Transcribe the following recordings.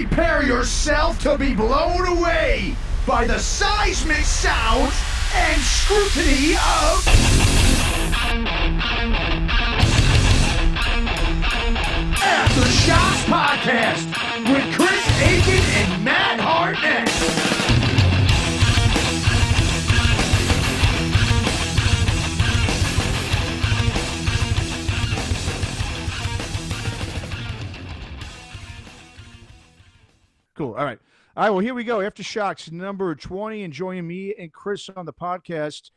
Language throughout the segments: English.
Prepare yourself to be blown away by the seismic sounds and scrutiny of Aftershocks Podcast with Chris Aiken and Matt Hartnett. Cool. All right. Well, here we go. Aftershocks number 20, and joining me and Chris on the podcast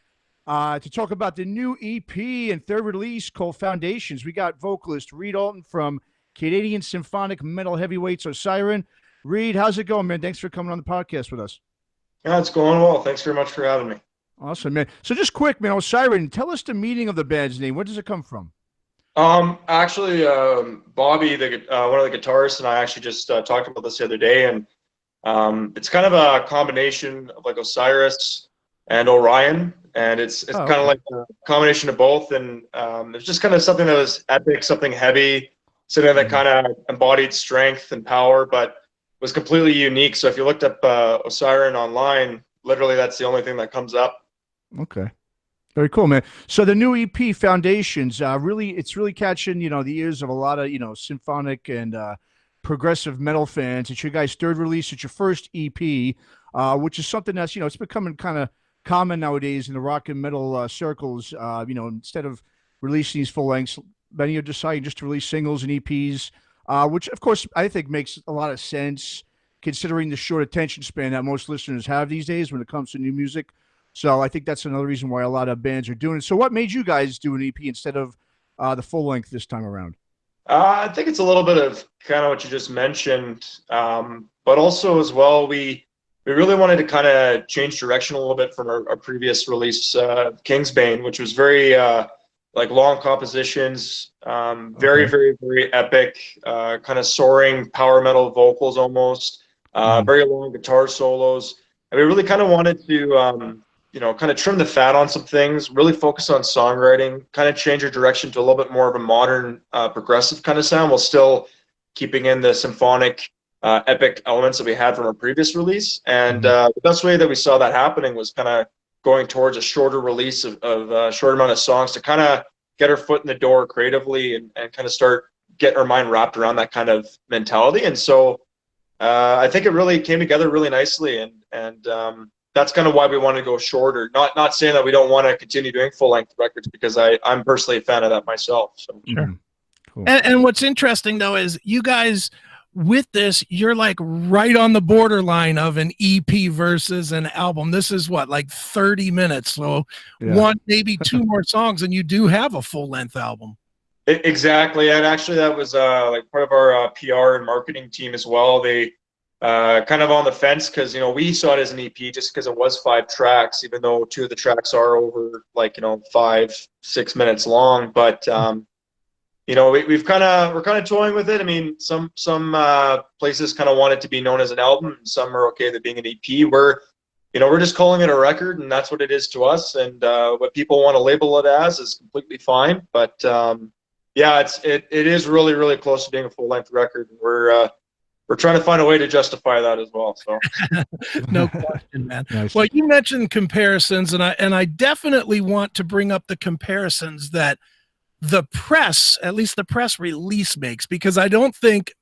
to talk about the new EP and third release called Foundations. We got vocalist Reed from Canadian symphonic metal heavyweights Osyron. Reed, how's it going, man? Thanks for coming on the podcast with us. Yeah, it's going well. Thanks very much for having me. Awesome, man. So just quick, man, Osyron, tell us the meaning of the band's name. Where does it come from? Actually, Bobby, one of the guitarists, and I actually just talked about this the other day, and it's kind of a combination of like Osiris and Orion, and it's kind of like a combination of both, and it's just kind of something that was epic, something heavy, something that kind of embodied strength and power, but was completely unique. So if you looked up Osyron online, literally that's the only thing that comes up. Okay. Very cool, man. So the new EP Foundations, it's really catching, the ears of a lot of, symphonic and progressive metal fans. It's your guys' third release. It's your first EP, which is something that's, it's becoming kind of common nowadays in the rock and metal circles. Instead of releasing these full lengths, many are deciding just to release singles and EPs, which of course I think makes a lot of sense considering the short attention span that most listeners have these days when it comes to new music. So I think that's another reason why a lot of bands are doing it. So what made you guys do an EP instead of the full length this time around? I think it's a little bit of kind of what you just mentioned, but also as well, we really wanted to kind of change direction a little bit from our previous release, Kingsbane, which was very like long compositions, very, very, very epic, kind of soaring power metal vocals almost, very long guitar solos. And we really kind of wanted to kind of trim the fat on some things, really focus on songwriting, kind of change our direction to a little bit more of a modern, progressive kind of sound while still keeping in the symphonic, epic elements that we had from our previous release. And the best way that we saw that happening was kind of going towards a shorter release of a short amount of songs to kind of get our foot in the door creatively and kind of start getting our mind wrapped around that kind of mentality. And so I think it really came together really nicely. And that's kind of why we wanted to go shorter. Not saying that we don't want to continue doing full-length records, because I'm personally a fan of that myself. So. Sure. Cool. And what's interesting, though, is you guys, with this, you're like right on the borderline of an EP versus an album. This is what, like 30 minutes. So one, maybe two more songs, and you do have a full-length album. Exactly. And actually, that was like part of our PR and marketing team as well. They kind of on the fence because, we saw it as an EP just because it was 5 tracks, even though 2 of the tracks are over like, 5-6 minutes long. But, we're kind of toying with it. I mean, some places kind of want it to be known as an album, and some are okay with it being an EP. We're just calling it a record, and that's what it is to us. And what people want to label it as is completely fine. But it is really, really close to being a full-length record. And we're trying to find a way to justify that as well. So, no question, man. Nice. Well, you mentioned comparisons, and I definitely want to bring up the comparisons that the press, at least the press release, makes, because I don't think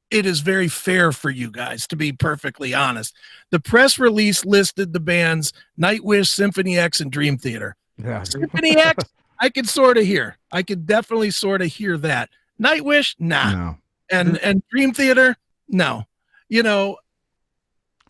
it is very fair for you guys, to be perfectly honest. The press release listed the bands Nightwish, Symphony X, and Dream Theater. Yeah. Symphony X, I could sort of hear. I could definitely sort of hear that. Nightwish, nah. No. And Dream Theater, no.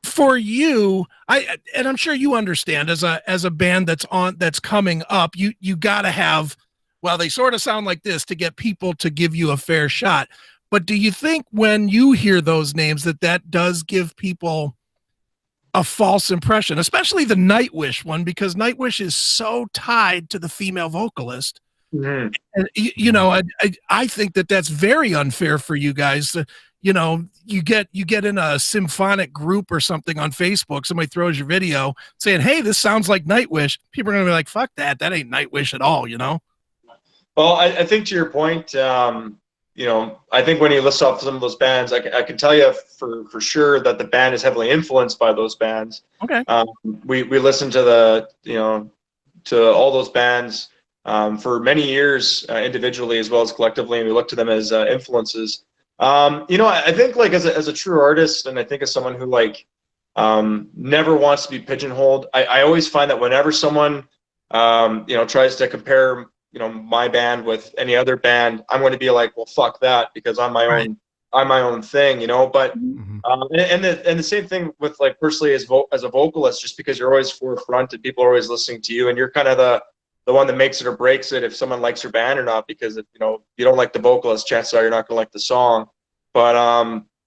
For you, and I'm sure you understand, as a band that's coming up, you got to have, well, they sort of sound like this to get people to give you a fair shot. But do you think when you hear those names that does give people a false impression, especially the Nightwish one, because Nightwish is so tied to the female vocalist? Mm-hmm. And I think that's very unfair for you guys. You get in a symphonic group or something on Facebook, somebody throws your video saying, hey, this sounds like Nightwish. People are going to be like, fuck that. That ain't Nightwish at all, Well, I think to your point, you know, I think when you list off some of those bands, I can tell you for sure that the band is heavily influenced by those bands. Okay. We listen to the, you know, to all those bands for many years individually as well as collectively, and we look to them as influences. You know, I think like as a true artist, and I think as someone who like never wants to be pigeonholed, I always find that whenever someone you know, tries to compare, you know, my band with any other band, I'm going to be like, well, fuck that, because I'm my own thing, you know. But and the same thing with like personally as a vocalist, just because you're always forefront and people are always listening to you, and you're kind of the one that makes it or breaks it if someone likes your band or not. Because if, you know, you don't like the vocalist, chances are you're not going to like the song. But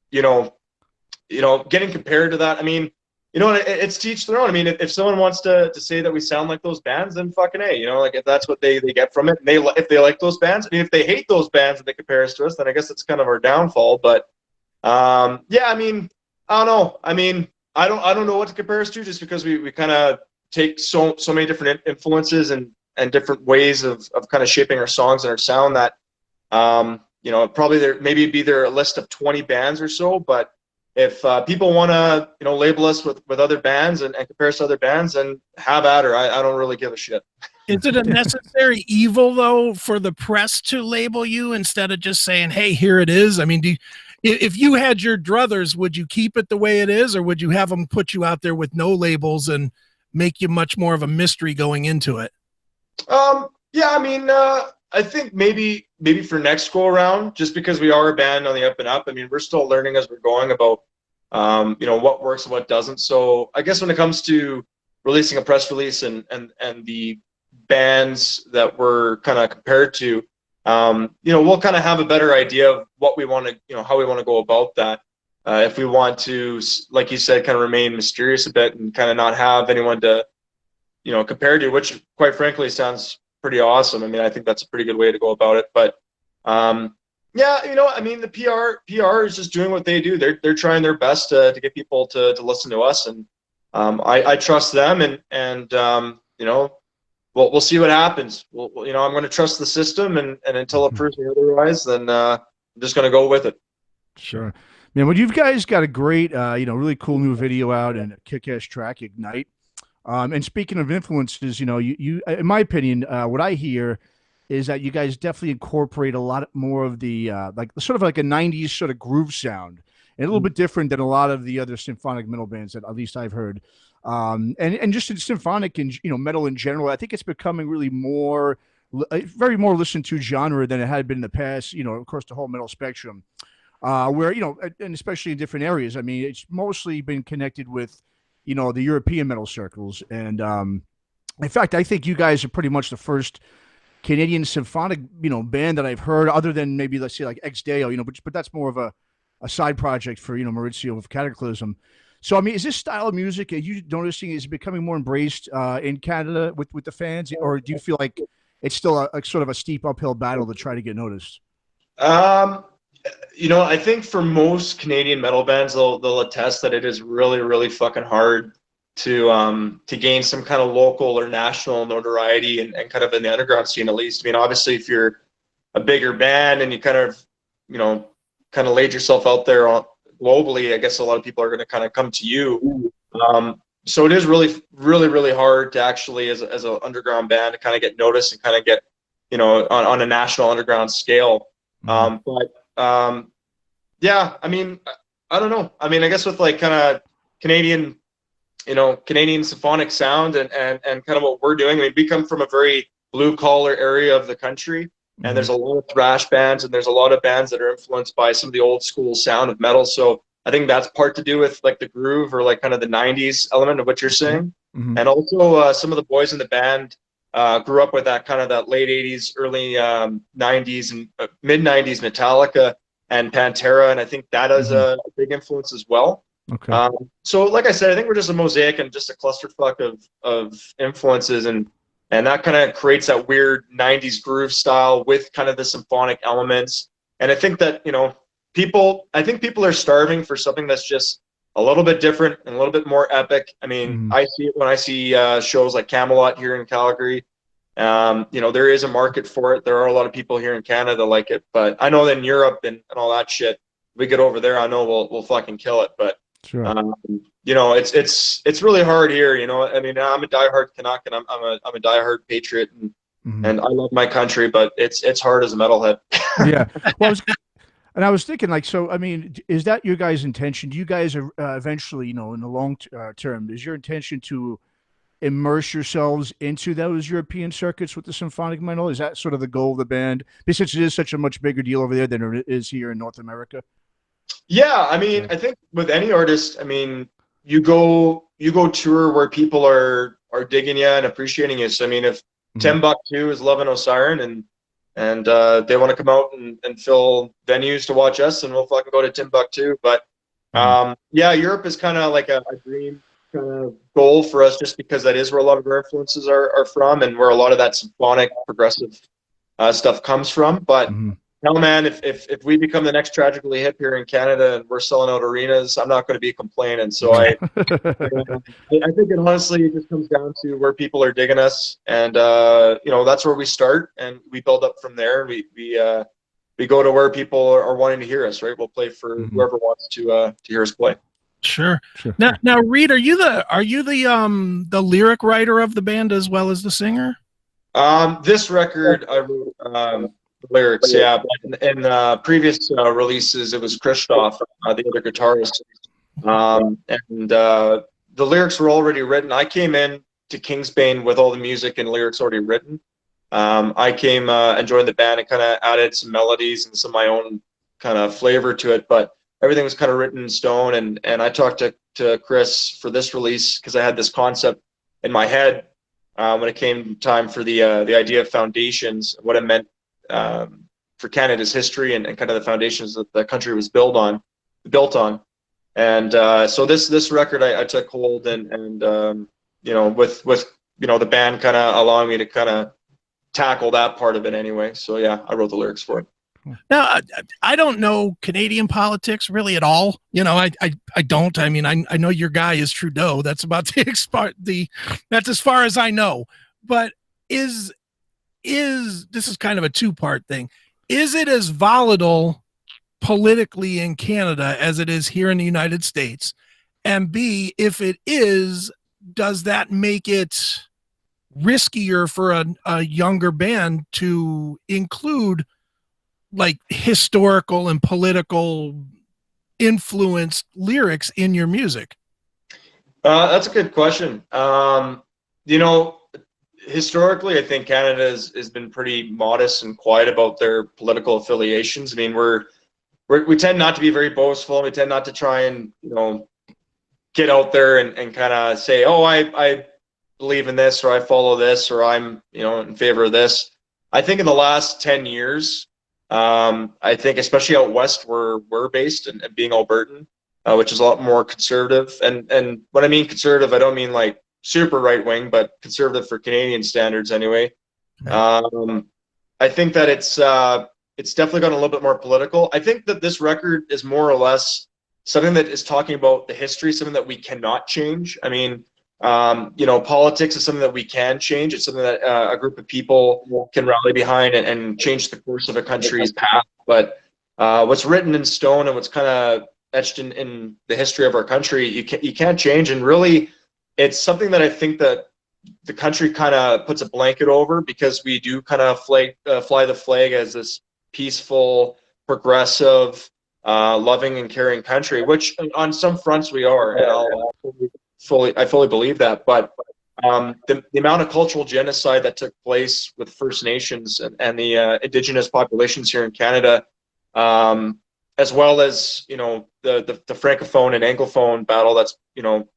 you know, getting compared to that, I mean, you know, it's to each their own. I mean, if someone wants to say that we sound like those bands, then fucking A, you know, like if that's what they get from it, and if they like those bands, I mean, if they hate those bands and they compare us to us, then I guess it's kind of our downfall. But yeah, I mean, I don't know. I mean, I don't know what to compare us to, just because we kind of take so many different influences and different ways of kind of shaping our songs and our sound that you know, probably there a list of 20 bands or so, but if people want to, you know, label us with other bands and compare us to other bands, then have at her. I don't really give a shit. Is it a necessary evil though for the press to label you instead of just saying, hey, here it is? I mean, if you had your druthers, would you keep it the way it is, or would you have them put you out there with no labels and make you much more of a mystery going into it? Yeah, I mean, I think maybe for next go around, just because we are a band on the up and up. I mean, we're still learning as we're going about, you know, what works and what doesn't. So I guess when it comes to releasing a press release and the bands that we're kind of compared to, you know, we'll kind of have a better idea of what we want to, you know, how we want to go about that. If we want to, like you said, kind of remain mysterious a bit and kind of not have anyone to, you know, compare to, which quite frankly sounds pretty awesome. I mean, I think that's a pretty good way to go about it. But yeah, you know, I mean, the PR is just doing what they do. They're trying their best to get people to listen to us, and I trust them, and you know, we'll see what happens. You know, I'm going to trust the system, and until it proves me otherwise, then I'm just going to go with it. Sure, man. Well, you guys got a great, you know, really cool new video out and a kick-ass track, Ignite. And speaking of influences, you know, you in my opinion, what I hear is that you guys definitely incorporate a lot more of the like sort of like a 90s sort of groove sound, and a little bit different than a lot of the other symphonic metal bands that at least I've heard. And just in symphonic and, you know, metal in general, I think it's becoming really more, very more listened to genre than it had been in the past, you know, across the whole metal spectrum, where, you know, and especially in different areas. I mean, it's mostly been connected with, you know, the European metal circles. And in fact, I think you guys are pretty much the first Canadian symphonic, you know, band that I've heard, other than maybe, let's say, like Ex Deo, you know, but that's more of a side project for, you know, Maurizio with Cataclysm. So, I mean, is this style of music, are you noticing, is it becoming more embraced in Canada with the fans, or do you feel like it's still a sort of a steep uphill battle to try to get noticed? You know, I think for most Canadian metal bands, they'll attest that it is really, really fucking hard to gain some kind of local or national notoriety and kind of in the underground scene, at least. I mean, obviously, if you're a bigger band and you kind of, you know, kind of laid yourself out there globally, I guess a lot of people are going to kind of come to you. So it is really, really, really hard to actually, as an underground band, to kind of get noticed and kind of get, you know, on a national underground scale. But yeah, I mean, I don't know. I mean, I guess with like kind of Canadian, you know, Canadian symphonic sound and kind of what we're doing, I mean, we come from a very blue collar area of the country, and there's a lot of thrash bands, and there's a lot of bands that are influenced by some of the old school sound of metal. So I think that's part to do with like the groove or like kind of the 90s element of what you're saying. And also some of the boys in the band grew up with that kind of that late 80s, early 90s and mid 90s Metallica and Pantera. And I think that is a big influence as well. Okay. So like I said, I think we're just a mosaic and just a clusterfuck of influences, and that kind of creates that weird 90s groove style with kind of the symphonic elements. And I think that, you know, people are starving for something that's just a little bit different and a little bit more epic. I mean, I see it when I see shows like Camelot here in Calgary. You know, there is a market for it. There are a lot of people here in Canada like it, but I know that in Europe and all that shit, we get over there, I know we'll fucking kill it. But Sure. you know, it's really hard here. You know, I mean, I'm a diehard Canuck, and I'm a diehard patriot, and I love my country, but it's hard as a metalhead. Yeah. Well, I was thinking, like, so, I mean, is that your guys' intention? Do you guys eventually, you know, in the long term, is your intention to immerse yourselves into those European circuits with the symphonic metal? Is that sort of the goal of the band? Since it is such a much bigger deal over there than it is here in North America. Yeah, I mean, I think with any artist, I mean, you go tour where people are digging you and appreciating you. So I mean, if Timbuktu is loving Osyron and they want to come out and fill venues to watch us, and we'll fucking go to Timbuktu. But yeah, Europe is kind of like a dream kind of goal for us, just because that is where a lot of our influences are from, and where a lot of that symphonic progressive stuff comes from. But hell, man, if we become the next Tragically Hip here in Canada and we're selling out arenas, I'm not going to be complaining. So I think it honestly just comes down to where people are digging us, and you know, that's where we start, and we build up from there. We go to where people are wanting to hear us. Right, we'll play for whoever wants to hear us play. Sure. Now, Reed, are you the lyric writer of the band as well as the singer? This record I wrote the lyrics, yeah. But in previous releases, it was Christoph, the other guitarist, and the lyrics were already written. I came in to Kingsbane with all the music and lyrics already written. I came and joined the band and kind of added some melodies and some of my own kind of flavor to it, but everything was kind of written in stone. And I talked to Chris for this release because I had this concept in my head when it came time for the idea of foundations, what it meant for Canada's history and kind of the foundations that the country was built on. And so this record I took hold and you know, with you know, the band kind of allowing me to kind of tackle that part of it anyway. So yeah, I wrote the lyrics for it. Now, I don't know Canadian politics really at all. You know, I don't. I mean, I know your guy is Trudeau. That's about that's as far as I know. But this is kind of a two-part thing. Is it as volatile politically in Canada as it is here in the United States? And B, if it is, does that make it riskier for a younger band to include like historical and political influenced lyrics in your music? That's a good question. You know, historically, I think Canada has been pretty modest and quiet about their political affiliations. I mean, we tend not to be very boastful. We tend not to try and, you know, get out there and kind of say, oh, I believe in this, or I follow this, or I'm, you know, in favor of this. I think in the last 10 years, I think especially out west where we're based and being Albertan, which is a lot more conservative. And when I mean conservative, I don't mean like super right wing, but conservative for Canadian standards anyway. I think that it's definitely gotten a little bit more political. I think that this record is more or less something that is talking about the history, something that we cannot change. I mean, you know, politics is something that we can change. It's something that a group of people can rally behind and change the course of a country's path. But what's written in stone and what's kind of etched in the history of our country, you can't change. And really, it's something that I think that the country kind of puts a blanket over, because we do kind of fly the flag as this peaceful, progressive, loving and caring country, which on some fronts we are. And I fully believe that, but the amount of cultural genocide that took place with First Nations and the Indigenous populations here in Canada, as well as, you know, the Francophone and Anglophone battle that's, you know,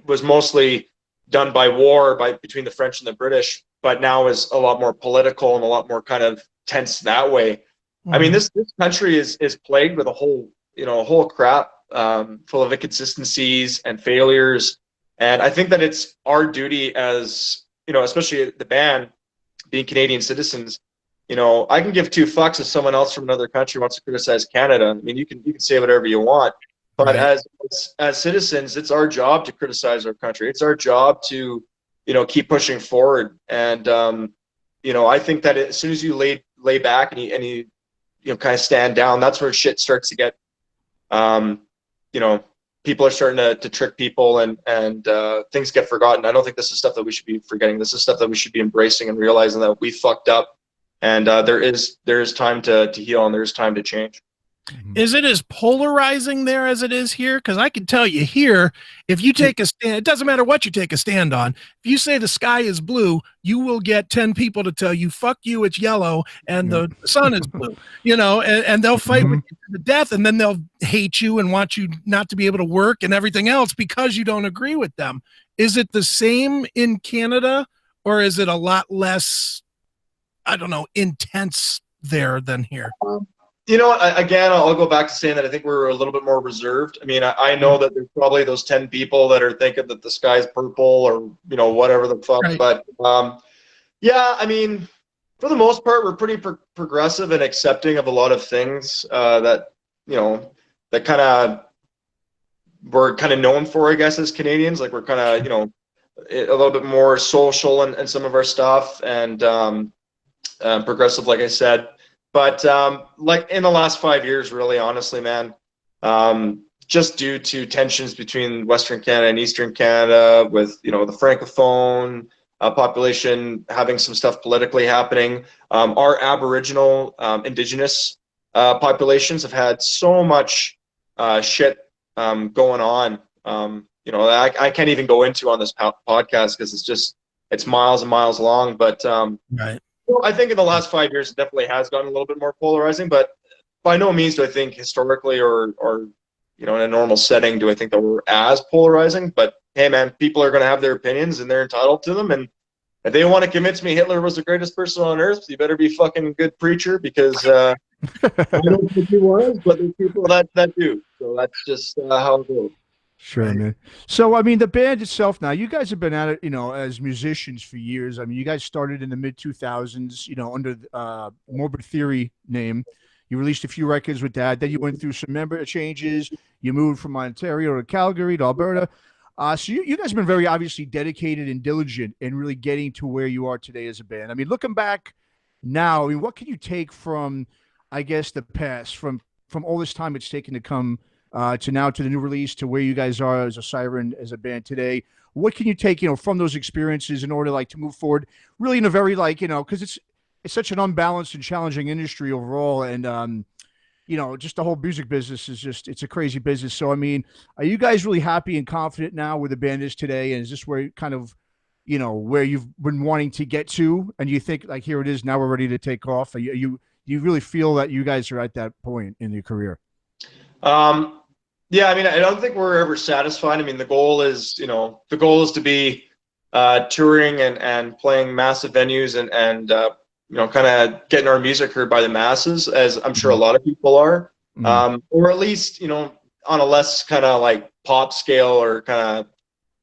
was mostly done by war between the French and the British, but now is a lot more political and a lot more kind of tense that way. I mean, this country is plagued with a whole crap full of inconsistencies and failures. And I think that it's our duty as, you know, especially the band being Canadian citizens, you know, I can give two fucks if someone else from another country wants to criticize Canada. I mean, you can say whatever you want, but right. as citizens, it's our job to criticize our country. It's our job to, you know, keep pushing forward. And you know, I think that as soon as you lay back and you know, kind of stand down, that's where shit starts to get, you know, people are starting to trick people, and things get forgotten. I don't think this is stuff that we should be forgetting. This is stuff that we should be embracing and realizing that we fucked up, and there is time to heal, and there's time to change. Is it as polarizing there as it is here? Because I can tell you here, if you take a stand, it doesn't matter what you take a stand on. If you say the sky is blue, you will get 10 people to tell you, fuck you, it's yellow, and the sun is blue, you know, and they'll fight with you to the death, and then they'll hate you and want you not to be able to work and everything else because you don't agree with them. Is it the same in Canada, or is it a lot less, I don't know, intense there than here? You know, again, I'll go back to saying that I think we're a little bit more reserved. I mean, I know that there's probably those 10 people that are thinking that the sky's purple, or, you know, whatever the fuck. Right. But yeah, I mean, for the most part, we're pretty progressive and accepting of a lot of things that, you know, that we're kind of known for, I guess, as Canadians. Like, we're kind of, you know, a little bit more social in some of our stuff, and progressive, like I said. But like in the last 5 years, really, honestly, man, just due to tensions between Western Canada and Eastern Canada, with, you know, the Francophone population having some stuff politically happening, our Aboriginal, Indigenous populations have had so much shit going on. You know, I can't even go into on this podcast because it's miles and miles long. But right. I think in the last 5 years, it definitely has gotten a little bit more polarizing, but by no means do I think historically or you know, in a normal setting, do I think that we're as polarizing. But hey, man, people are going to have their opinions, and they're entitled to them. And if they want to convince me Hitler was the greatest person on earth, you better be fucking a good preacher, because I don't think he was, but there's people that do. So that's just how it goes. Sure, man. So, I mean, the band itself now, you guys have been at it, you know, as musicians for years. I mean, you guys started in the mid-2000s, you know, under Morbid Theory name. You released a few records with that. Then you went through some member changes. You moved from Ontario to Calgary to Alberta. So you guys have been very obviously dedicated and diligent in really getting to where you are today as a band. I mean, looking back now, I mean, what can you take from, I guess, the past, from all this time it's taken to come to now, to the new release, to where you guys are as Osyron, as a band today? What can you take, you know, from those experiences in order, like, to move forward really in a very, like, you know, because it's such an unbalanced and challenging industry overall, and you know, just the whole music business is it's a crazy business. So, I mean, are you guys really happy and confident now where the band is today, and is this where kind of, you know, where you've been wanting to get to, and you think, like, here it is, now we're ready to take off? Do you really feel that you guys are at that point in your career? Yeah, I mean, I don't think we're ever satisfied. I mean, the goal is to be touring and playing massive venues, and you know, kind of getting our music heard by the masses, as I'm sure a lot of people are, or at least, you know, on a less kind of like pop scale or kind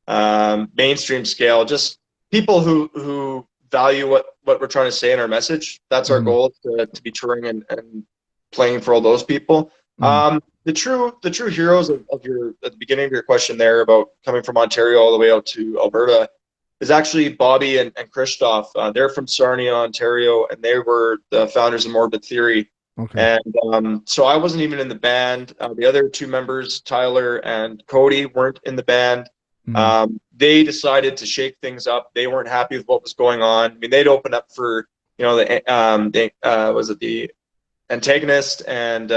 of mainstream scale, just people who value what we're trying to say in our message. That's our goal, to be touring and playing for all those people. The true heroes of at the beginning of your question there about coming from Ontario all the way out to Alberta is actually Bobby and Christoph. They're from Sarnia, Ontario, and they were the founders of Morbid Theory. Okay. And so I wasn't even in the band. The other two members, Tyler and Cody, weren't in the band. They decided to shake things up. They weren't happy with what was going on. I mean, they'd opened up for, you know, the Antagonist and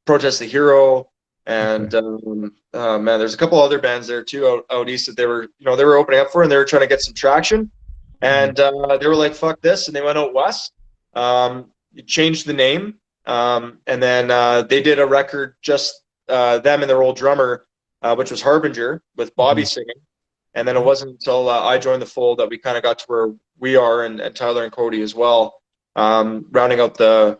Protest the Hero, and man, there's a couple other bands there too out east that they were opening up for, and they were trying to get some traction, and they were like, fuck this, and they went out west, changed the name, and then they did a record, just them and their old drummer, which was Harbinger, with Bobby singing. And then it wasn't until I joined the fold that we kind of got to where we are, and Tyler and Cody as well, rounding out the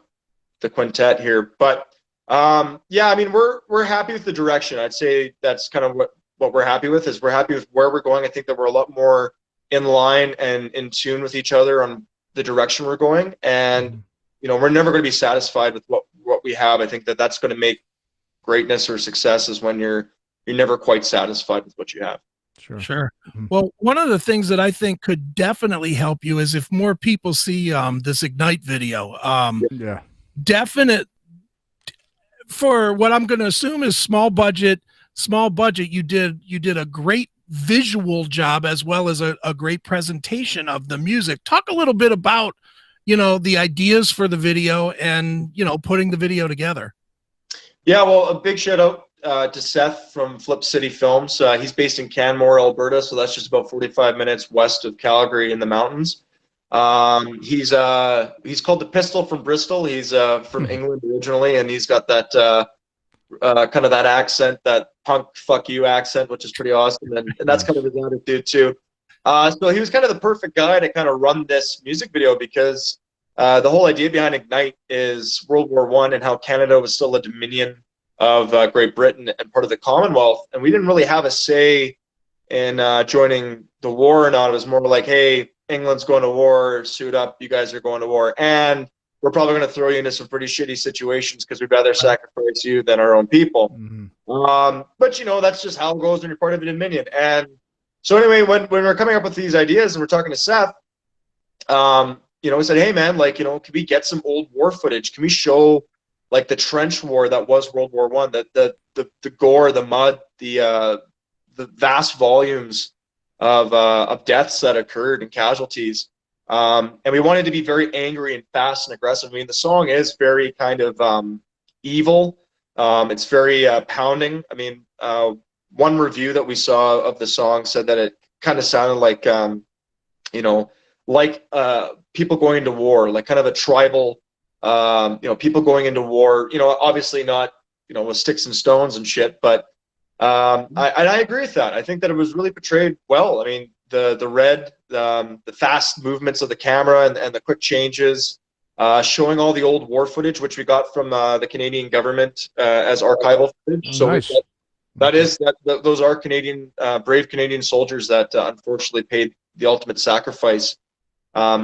quintet here. But yeah, I mean, we're happy with the direction. I'd say that's kind of what we're happy with, is we're happy with where we're going. I think that we're a lot more in line and in tune with each other on the direction we're going. And, you know, we're never going to be satisfied with what we have. I think that that's going to make greatness or success, is when you're never quite satisfied with what you have. Sure. Well, one of the things that I think could definitely help you is if more people see this Ignite video. Yeah. Definite for what I'm going to assume is small budget. You did a great visual job as well as a great presentation of the music. Talk a little bit about, the ideas for the video and, putting the video together. Yeah, well, a big shout out to Seth from Flip City Films. He's based in Canmore, Alberta, so that's just about 45 minutes west of Calgary in the mountains. He's called the Pistol from Bristol. He's from England originally, and he's got that kind of that accent, that punk fuck you accent, which is pretty awesome, and that's kind of his attitude too. So he was kind of the perfect guy to kind of run this music video because the whole idea behind Ignite is World War I and how Canada was still a dominion of Great Britain and part of the Commonwealth, and we didn't really have a say in joining the war or not. It was more like, hey, England's going to war, suit up, you guys are going to war, and we're probably going to throw you into some pretty shitty situations because we'd rather sacrifice you than our own people. But that's just how it goes when you're part of a dominion. And so anyway, when we're coming up with these ideas and we're talking to Seth, we said, hey man, can we get some old war footage? Can we show like the trench war that was World War I, the gore, the mud, the vast volumes of deaths that occurred and casualties. And we wanted to be very angry and fast and aggressive. I mean, the song is very kind of evil. It's very pounding. I mean, one review that we saw of the song said that it kind of sounded like, people going to war, like kind of a tribal, people going into war, obviously not, with sticks and stones and shit, but I agree with that. I think that it was really portrayed well. I mean, the red, the fast movements of the camera and the quick changes, showing all the old war footage, which we got from the Canadian government as archival footage. So nice. Those are Canadian, brave Canadian soldiers that unfortunately paid the ultimate sacrifice.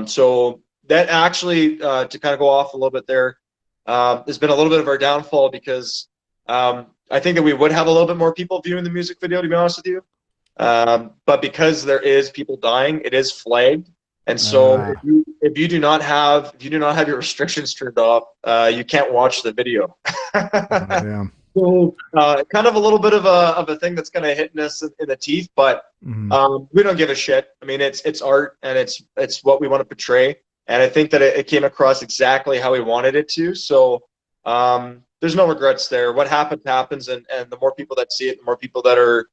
So that actually, to kind of go off a little bit there, has been a little bit of our downfall because I think that we would have a little bit more people viewing the music video, to be honest with you. But because there is people dying, it is flagged. And so if you do not have your restrictions turned off, you can't watch the video. So kind of a little bit of a thing that's kind of hitting us in the teeth, but we don't give a shit. I mean, it's art and it's what we want to portray. And I think that it came across exactly how we wanted it to. So there's no regrets there. What happens, and the more people that see it, the more people that are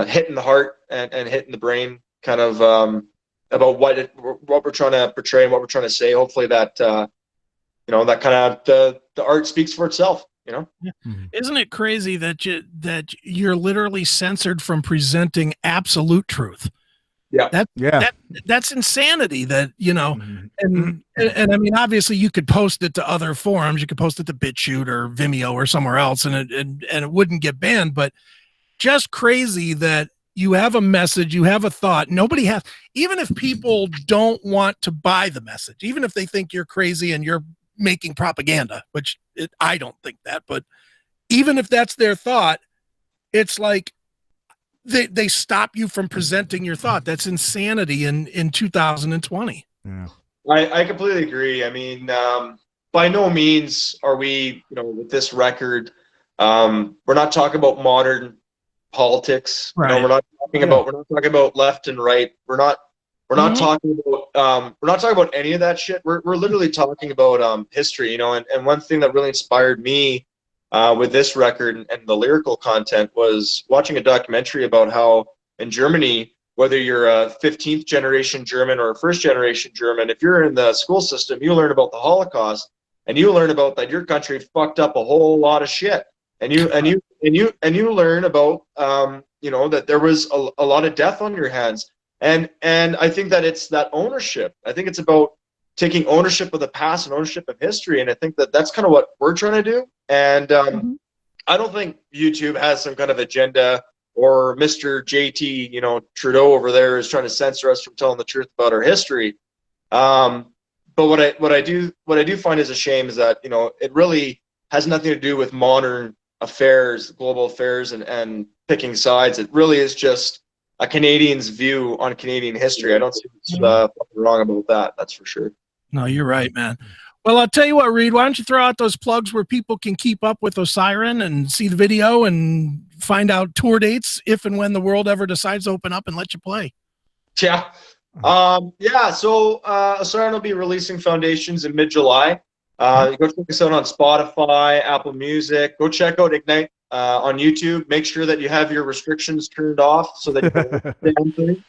hitting the heart and hitting the brain, kind of about what we're trying to portray and what we're trying to say. Hopefully that that kind of the art speaks for itself. Isn't it crazy that you're literally censored from presenting absolute truth? That's insanity. That and I mean, obviously, you could post it to other forums. You could post it to BitChute or Vimeo or somewhere else, and it wouldn't get banned. But just crazy that you have a message, you have a thought. Nobody has. Even if people don't want to buy the message, even if they think you're crazy and you're making propaganda, which I don't think that, but even if that's their thought, it's like they stop you from presenting your thought. That's insanity in 2020. Yeah, I completely agree. I mean, by no means are we, with this record, we're not talking about modern politics. Right. We're not talking about left and right. We're not talking about any of that shit. We're literally talking about history, and one thing that really inspired me with this record and the lyrical content was watching a documentary about how in Germany, whether you're a 15th generation German or a first generation German, if you're in the school system, you learn about the Holocaust and you learn about that your country fucked up a whole lot of shit. And you learn about that there was a lot of death on your hands. And I think that it's that ownership. I think it's about taking ownership of the past and ownership of history. And I think that that's kind of what we're trying to do. And I don't think YouTube has some kind of agenda, or Mr. JT, Trudeau over there is trying to censor us from telling the truth about our history. But what I do find is a shame is that, it really has nothing to do with modern affairs, global affairs, and picking sides. It really is just a Canadian's view on Canadian history. I don't see what's wrong about that. That's for sure. No, you're right, man. Well, I'll tell you what, Reed, why don't you throw out those plugs where people can keep up with Osyron and see the video and find out tour dates if and when the world ever decides to open up and let you play. Yeah. So Osyron will be releasing Foundations in mid-July. Go check us out on Spotify, Apple Music. Go check out Ignite on YouTube. Make sure that you have your restrictions turned off so that you can stay on thing.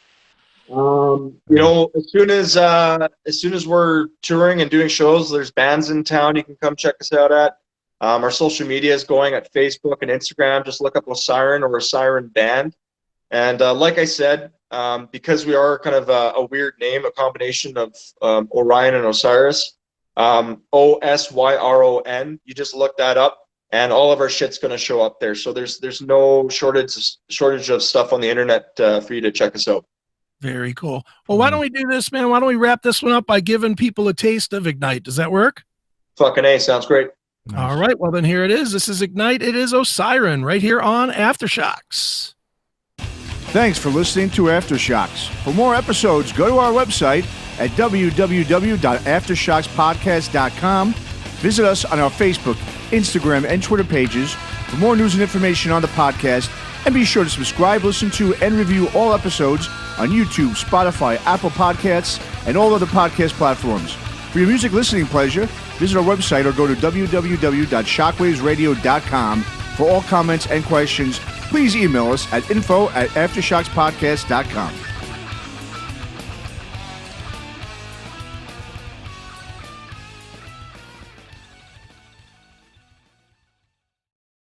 As soon as we're touring and doing shows, there's bands in town you can come check us out at. Our social media is going at Facebook and Instagram. Just look up Osyron or Osyron Band. And like I said, because we are kind of a weird name, a combination of Orion and Osiris, OsYron, you just look that up and all of our shit's going to show up there. So there's no shortage of stuff on the internet for you to check us out. Very cool. Well, why don't we do this, man? Why don't we wrap this one up by giving people a taste of Ignite? Does that work? Fucking A, sounds great. Nice. All right, well then here it is. This is Ignite. It is Osyron right here on Aftershocks. Thanks for listening to Aftershocks. For more episodes, go to our website at www.aftershockspodcast.com. Visit us on our Facebook, Instagram, and Twitter pages for more news and information on the podcast. And be sure to subscribe, listen to, and review all episodes on YouTube, Spotify, Apple Podcasts, and all other podcast platforms. For your music listening pleasure, visit our website or go to www.shockwavesradio.com. For all comments and questions, please email us at info@aftershockspodcast.com.